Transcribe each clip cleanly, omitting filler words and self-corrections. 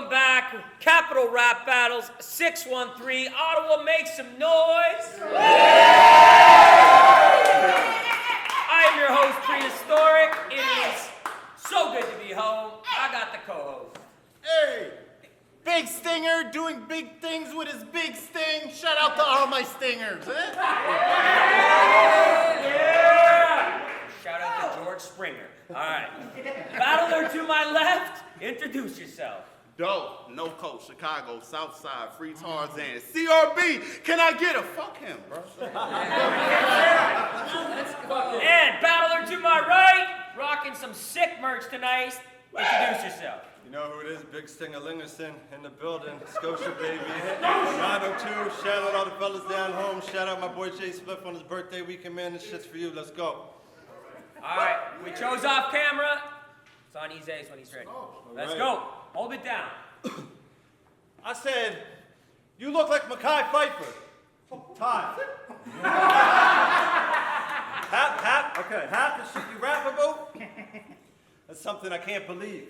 welcome back. Capital Rap Battles 613. Ottawa, make some noise. I am your host, Prehistoric. It is so good to be home. I got the co-host. Hey, big stinger doing big things with his big sting. Shout out to all my stingers, eh? Yeah! Shout out to George Springer. All right. Battler to my left, introduce yourself. Dope, no coach, Chicago, Southside, Free Tarzan, CRB. Can I get a fuck him, bro? And battler to my right, rocking some sick merch tonight. Introduce yourself. You know who it is? Big Stinger Lingerson in the building. Scotia, baby. 902. Shout out all the fellas down home. Shout out my boy Jay Spliff on his birthday weekend, man. This shit's for you. Let's go. All right, we chose off camera. It's on EZAZE when he's ready. Let's go. Hold it down. I said, you look like Mekhi Phifer. Time. Okay, half the shit you rap about? That's something I can't believe.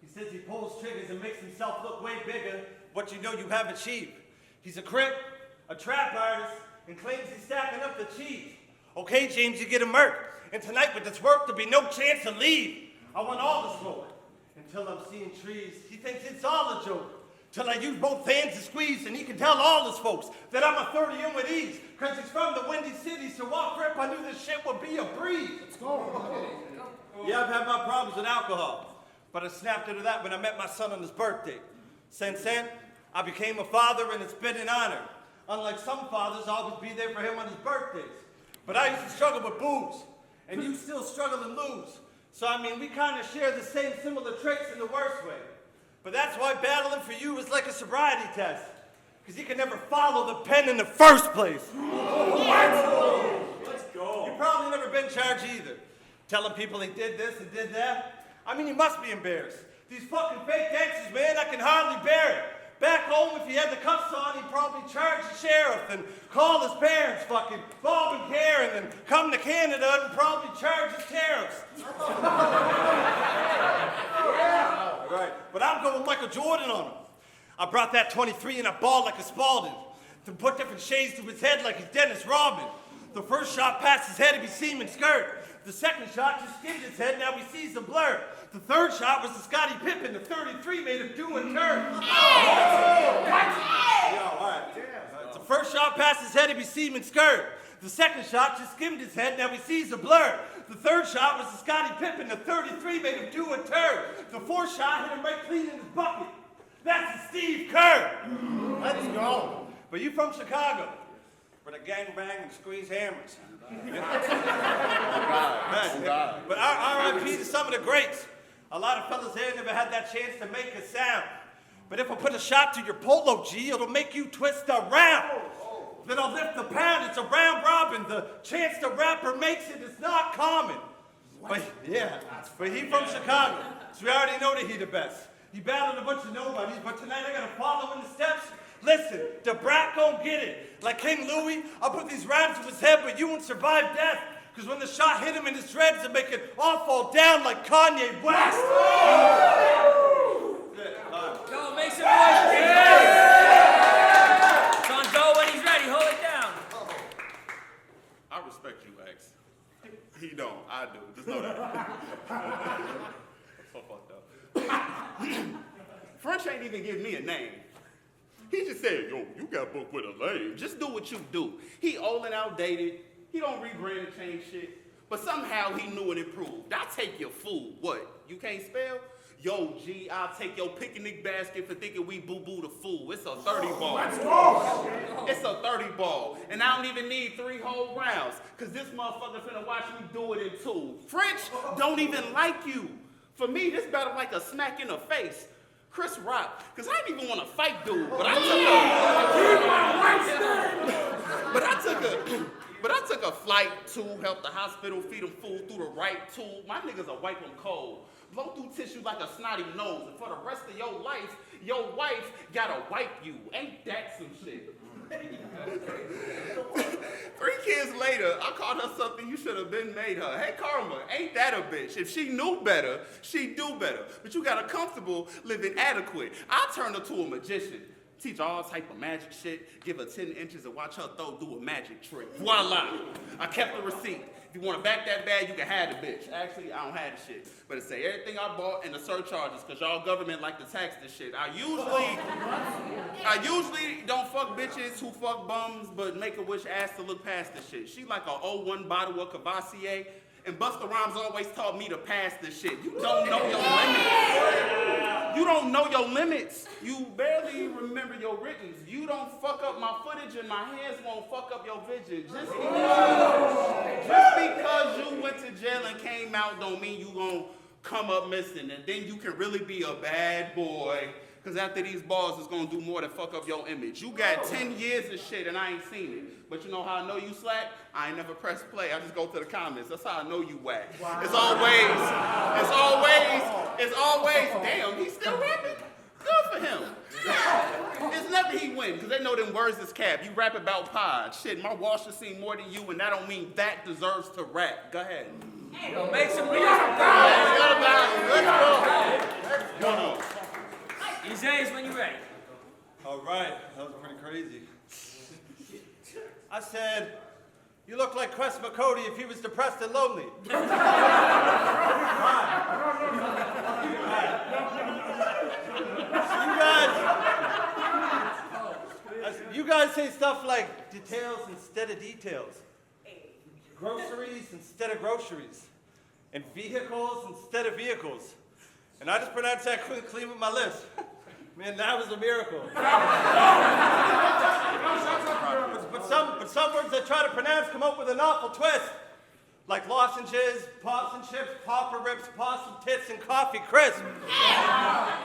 He says he pulls triggers and makes himself look way bigger, what you know you have achieved. He's a crip, a trap artist, and claims he's stacking up the cheese. Okay, James, you get a murk. And tonight with this work, there'll be no chance to leave. I want all the smoke. Until I'm seeing trees, he thinks it's all a joke. Till I use both hands to squeeze, and he can tell all his folks that I'm a 30 in with ease. Cause he's from the Windy City, so off rip, I knew this shit would be a breeze. Let's go. Yeah, I've had my problems with alcohol, but I snapped into that when I met my son on his birthday. Since then, I became a father, and it's been an honor. Unlike some fathers, I'll always be there for him on his birthdays. But I used to struggle with booze, and you still struggle and lose. So, I mean, we kind of share the same similar traits in the worst way. But that's why battling for you is like a sobriety test. Because you can never follow the pen in the first place. Let's go. You've probably never been charged either. Telling people he did this and did that. I mean, you must be embarrassed. These fucking fake gangsters, man, I can hardly bear it. Back home, if he had the cuffs on, he'd probably charge the sheriff and call his parents, fucking Bob and Karen, and come to Canada and probably charge his tariffs. Right, but I'm going Michael Jordan on him. I brought that 23 and I balled like a Spalding. Then put different shades to his head like he's Dennis Rodman. The first shot past his head, he be seaming skirt. The second shot just skimmed his head, now he sees the blur. The third shot was the Scottie Pippen, the 33 made him do and turn. All right. The first shot past his head, he be seaming skirt. The second shot just skimmed his head, now he sees a blur. The third shot was the Scottie Pippen, the 33 made him do a turn. The fourth shot hit him right clean in his bucket. That's the Steve Kerr. Let's go. But you from Chicago, where the gang bang and squeeze hammers. But R.I.P. to some of the greats. A lot of fellas here never had that chance to make a sound. But if I put a shot to your polo, G, it'll make you twist around. Then I'll lift the pound, it's a round robin. The chance the rapper makes it is not common. But yeah, but he from Chicago, so we already know that he the best. He battled a bunch of nobodies, but tonight I gotta follow in the steps. Listen, the brat gon' get it. Like King Louis, I'll put these rhymes to his head, but you won't survive death. Cause when the shot hit him in his dreads, it make it all fall down like Kanye West. Yo, make some noise. It's on Joe when he's ready. Hold it down. I respect you, X. He don't. I do. Just know that. So fucked up. French ain't even give me a name. He just said, yo, you got booked with a lame. Just do what you do. He old and outdated. He don't rebrand and change shit. But somehow he knew and improved. I take your food. What? You can't spell? Yo, G, I'll take your picnic basket for thinking we boo-boo the fool. It's a 30 ball. Let's go. It's a 30 ball. And I don't even need 3 whole rounds. Cause this motherfucker finna watch me do it in 2. French don't even like you. For me, this battle like a smack in the face. Chris Rock, cause I didn't even want to fight dude, but I took a flight to help the hospital feed him food through the right tube. My niggas will wipe him cold. blow through tissue like a snotty nose, and for the rest of your life, your wife gotta wipe you. Ain't that some shit? 3 kids later, I called her something you should have been made her. Hey, Karma, ain't that a bitch? If she knew better, she'd do better. But you got her comfortable living adequate. I turned her to a magician. Teach her all type of magic shit, give her 10 inches and watch her do a magic trick. Voila! I kept the receipt. If you want to back that bag, you can have the bitch. Actually, I don't have the shit. But it say everything I bought and the surcharges, because y'all government like to tax this shit. I usually don't fuck bitches who fuck bums, but Make-A-Wish asked to look past this shit. She like a 01 bottle of Cavassier, and Busta Rhymes always taught me to pass this shit. You don't know your limits. You don't know your limits. You barely remember your writtens. You don't fuck up my footage and my hands won't fuck up your vision. Just because you went to jail and came out don't mean you gonna come up missing. And then you can really be a bad boy. Because after these balls, it's going to do more than fuck up your image. You got 10 years of shit and I ain't seen it. But you know how I know you slack? I ain't never press play. I just go to the comments. That's how I know you whack. Wow. It's always, damn, he's still rapping? Good for him. It's never he win, because they know them words is cap. You rap about pod. Shit, my washer seen more than you, and that don't mean that deserves to rap. Go ahead. Hey, go make some music. Let's go. EZAZE, when you ready. All right, that was pretty crazy. I said, you look like Crest McCody if he was depressed and lonely. You guys say stuff like details instead of details, groceries instead of groceries, and vehicles instead of vehicles. And I just pronounced that clean with my lips. Man, that was a miracle. but some words I try to pronounce come up with an awful twist. Like lozenges, pops and chips, popper rips, possum tits, and coffee crisp.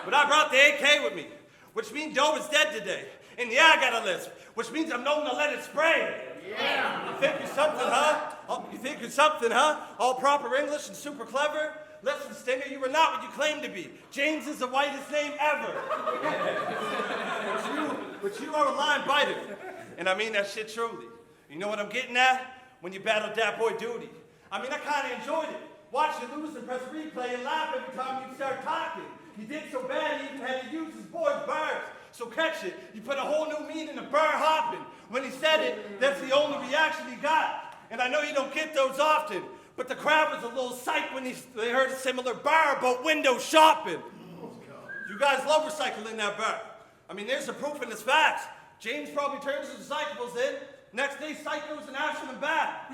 But I brought the AK with me, which means Doe is dead today. And yeah, I got a lisp, which means I'm known to let it spray. Yeah. You think you're something, huh? You think you're something, huh? All proper English and super clever? Listen, Stinger, you are not what you claim to be. James is the whitest name ever. but you are a line biter. And I mean that shit truly. You know what I'm getting at? When you battled that boy Duty. I mean, I kind of enjoyed it. Watch you lose and press replay and laugh every time you start talking. He did so bad he even had to use his boy's bars. So catch it. You put a whole new meaning in burr hopping. When he said it, that's the only reaction he got. And I know you don't get those often. But the crowd was a little psyched when they heard a similar bar about window shopping. You guys love recycling that bar. I mean, there's the proof in his facts. James probably turns his recyclables in. Next day, psychos and ashing them back.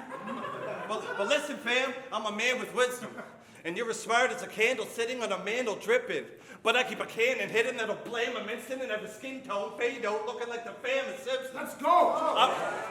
But listen, fam, I'm a man with wisdom. And you're as smart as a candle sitting on a mantle dripping. But I keep a cannon hidden that'll blame him instant and have a skin tone fade out looking like the famous Simpsons. Let's go!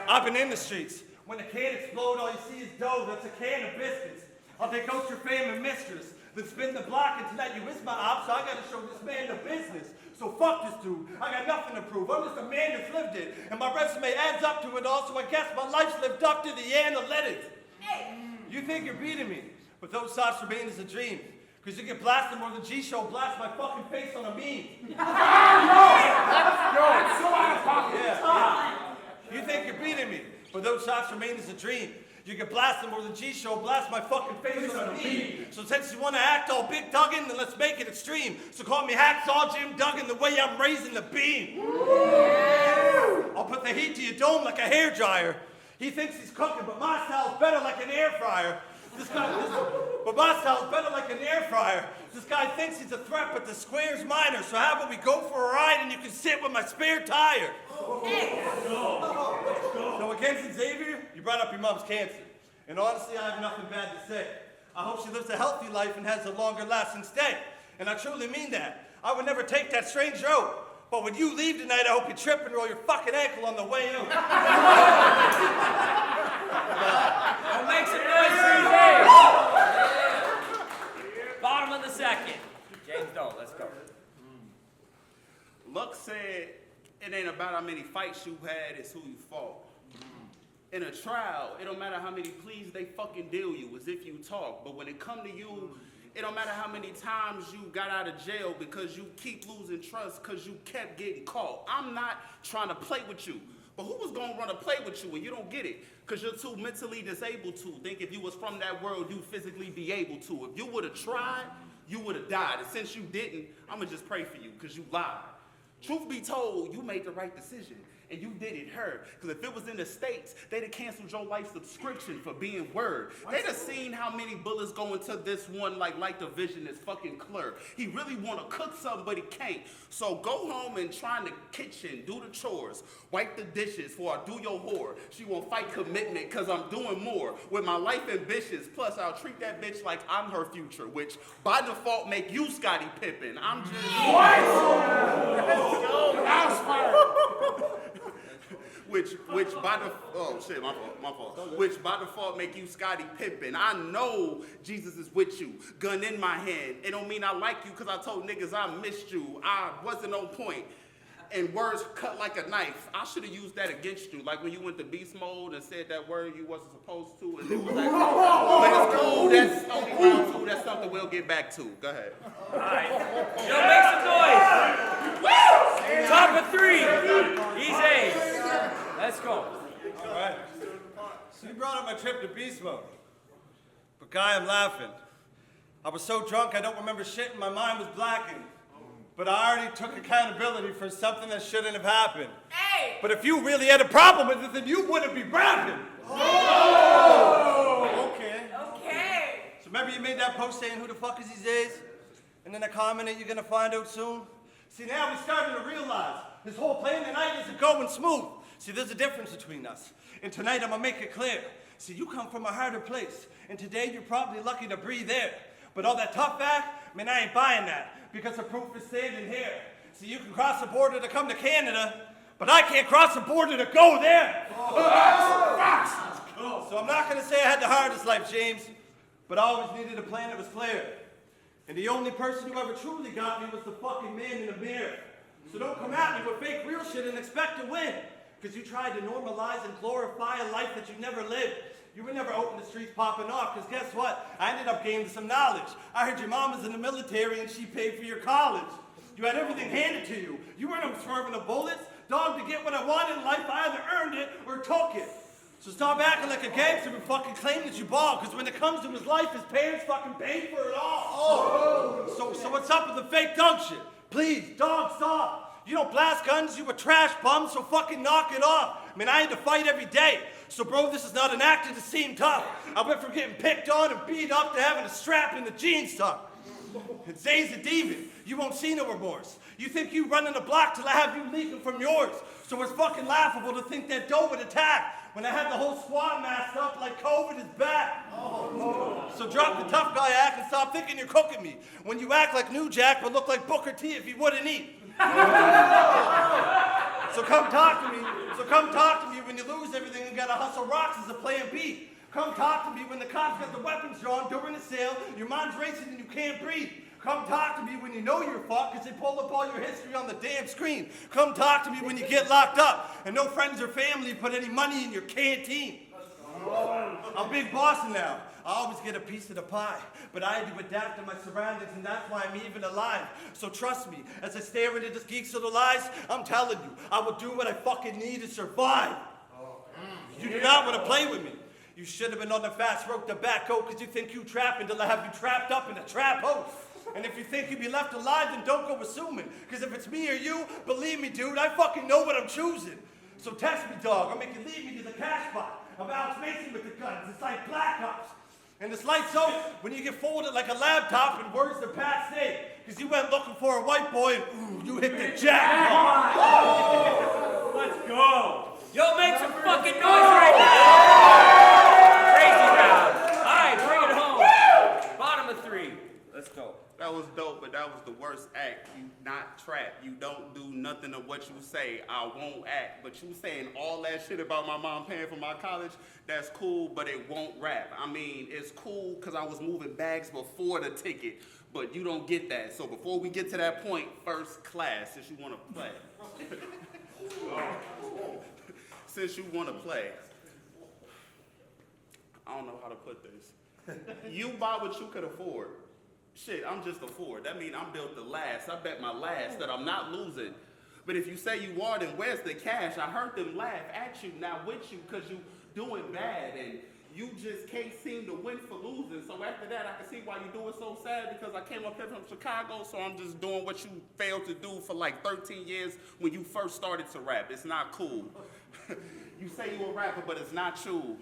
I've been in the streets. When the can explodes, all you see is dough. That's a can of biscuits. I'll take out your fame and mistress, then spin the block, and tonight you is my op, so I gotta show this man the business. So fuck this dude. I got nothing to prove. I'm just a man that's lived it, and my resume adds up to it all, so I guess my life's lived up to the analytics. Hey. You think you're beating me, but those thoughts remain as a dream. Because you get blasted more than G-Show blasts my fucking face on a meme. Yo, it's so out of pocket. Yeah. You think you're beating me, but those shots remain as a dream. You get blasted more than G-Show blast my fucking face on a meme. So since you want to act all big Duggan, then let's make it extreme. So call me Hacksaw Jim Duggan the way I'm raising the beam. I'll put the heat to your dome like a hairdryer. He thinks he's cooking, but my style's better like an air fryer. But my style's better like an air fryer. This guy thinks he's a threat, but the square's minor. So how about we go for a ride and you can sit with my spare tire? So against Xavier, you brought up your mom's cancer. And honestly, I have nothing bad to say. I hope she lives a healthy life and has a longer lasting stay. And I truly mean that. I would never take that strange road. But when you leave tonight, I hope you trip and roll your fucking ankle on the way out. Don't make some noise for EZAZE. Bottom of the second. James Doe, let's go. Luck said it ain't about how many fights you had, it's who you fought. In a trial, it don't matter how many pleas they fucking deal you, as if you talk. But when it come to you It don't matter how many times you got out of jail because you keep losing trust because you kept getting caught. I'm not trying to play with you. But who was gonna run a play with you when you don't get it? Because you're too mentally disabled to think if you was from that world, you'd physically be able to. If you would have tried, you would have died. And since you didn't, I'm gonna just pray for you because you lied. Truth be told, you made the right decision. And you did it her. Because if it was in the States, they'd have canceled your life subscription for being word. They'd have seen how many bullets go into this one like the vision is fucking clear. He really want to cook something, but he can't. So go home and try in the kitchen, do the chores, wipe the dishes before I do your whore. She won't fight commitment because I'm doing more. With my life ambitions, plus I'll treat that bitch like I'm her future, which by default make you Scottie Pippen. I'm just... What? Let's go. Which by the my fault. Which by default make you Scottie Pippen. I know Jesus is with you. Gun in my hand. It don't mean I like you because I told niggas I missed you. I wasn't on point. And words cut like a knife. I should have used that against you. Like when you went to beast mode and said that word you wasn't supposed to, and it was like, but it's cool. That's only round two. That's something we'll get back to. Go ahead. All right. Yo, make some noise. Woo! Top of three. EZAZE. Let's go. All right. So you brought up my trip to beast mode. But Guy, I'm laughing. I was so drunk I don't remember shit and my mind was blackened. But I already took accountability for something that shouldn't have happened. Hey! But if you really had a problem with it, then you wouldn't be rapping. Oh! Okay. Okay. So remember you made that post saying who the fuck is EZAZE? And then I commented you're gonna find out soon? See, now we're starting to realize this whole plan tonight isn't going smooth. See, there's a difference between us. And tonight I'm gonna make it clear. See, you come from a harder place. And today you're probably lucky to breathe air. But all that tough act, man, I ain't buying that. Because the proof is standing here. So you can cross the border to come to Canada, but I can't cross the border to go there. So I'm not gonna say I had the hardest life, James, but I always needed a plan that was clear. And the only person who ever truly got me was the fucking man in the mirror. So don't come at me with fake real shit and expect to win. Because you tried to normalize and glorify a life that you never lived. You were never out in the streets popping off, because guess what? I ended up gaining some knowledge. I heard your mom was in the military and she paid for your college. You had everything handed to you. You weren't swerving the bullets. Dog, to get what I wanted in life, I either earned it or took it. So stop acting like a gangster and fucking claim that you ball, because when it comes to his life, his parents fucking paid for it all. So what's up with the fake dunk shit? Please, dog, stop. You don't blast guns, you a trash bum, so fucking knock it off. I mean, I had to fight every day. So bro, this is not an acting to seem tough. I went from getting picked on and beat up to having a strap in the jeans tuck. And Zay's a demon. You won't see no remorse. You think you running the block till I have you leaking from yours. So it's fucking laughable to think that DOE would attack when I had the whole squad masked up like COVID is back. So drop the tough guy act and stop thinking you're cooking me. When you act like New Jack but look like Booker T if he wouldn't eat. So come talk to me. So come talk to me when you lose everything and gotta hustle rocks as a plan B. Come talk to me when the cops got the weapons drawn during the sale, your mind's racing and you can't breathe. Come talk to me when you know you're fucked because they pulled up all your history on the damn screen. Come talk to me when you get locked up and no friends or family put any money in your canteen. I'm big bossing now. I always get a piece of the pie, but I had to adapt to my surroundings, and that's why I'm even alive. So trust me, as I stare into this geek's little eyes, I'm telling you, I will do what I fucking need to survive. You do not want to play with me. You should have been on the fast road tobacco because you think you trap until I have you trapped up in a trap house. And if you think you'd be left alive, then don't go assuming. Because if it's me or you, believe me, dude, I fucking know what I'm choosing. So test me, dog. I'll make you lead me to the cash spot. I'm Alex Mason with the guns. It's like Black Ops. And this light's out when you get folded like a laptop and words to Pat say. Because you went looking for a white boy and ooh, you hit the jackpot. Let's go. Yo, make some fucking noise right now. Crazy round. All right, bring it home. Bottom of three. Let's go. That was dope, but that was the worst act. You not trap. You don't do nothing of what you say. I won't act. But you saying all that shit about my mom paying for my college, that's cool, but it won't rap. I mean, it's cool because I was moving bags before the ticket, but you don't get that. So before we get to that point, first class, since you want to play. Since you want to play. I don't know how to put this. You buy what you could afford. Shit, I'm just a Ford. That means I'm built to last. I bet my last that I'm not losing. But if you say you are, then where's the cash? I heard them laugh at you, not with you, because you doing bad and you just can't seem to win for losing. So after that, I can see why you do it so sad, because I came up here from Chicago, so I'm just doing what you failed to do for like 13 years when you first started to rap. It's not cool. You say you a rapper, but it's not true.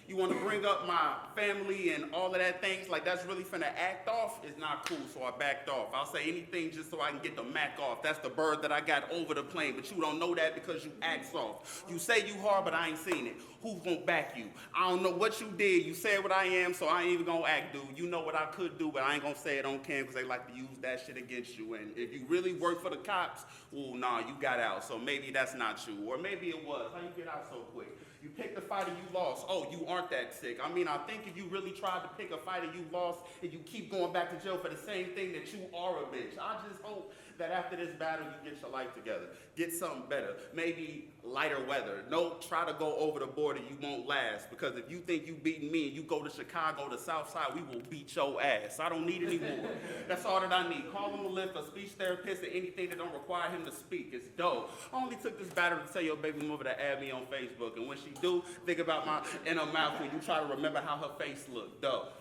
You want to bring up my family and all of that things, like that's really finna act off, it's not cool, so I backed off. I'll say anything just so I can get the Mac off. That's the bird that I got over the plane, but you don't know that because you act soft. You say you hard, but I ain't seen it. Who's gonna back you? I don't know what you did. You said what I am, so I ain't even gonna act, dude. You know what I could do, but I ain't gonna say it on cam because they like to use that shit against you. And if you really work for the cops, well, nah, you got out. So maybe that's not you, or maybe it was. How you get out so quick? You picked a fight and you lost. Oh, you aren't that sick. I mean, I think if you really tried to pick a fight and you lost and you keep going back to jail for the same thing, that you are a bitch. I just hope that after this battle you get your life together. Get something better. Maybe lighter weather. No, try to go over the border, you won't last. Because if you think you beating me and you go to Chicago, the South Side, we will beat your ass. I don't need any more. That's all that I need. Call him a lift, a speech therapist, or anything that don't require him to speak. It's dope. I only took this battle to tell your baby mother to add me on Facebook. And when she do, think about my inner mouth when you try to remember how her face looked. Dope.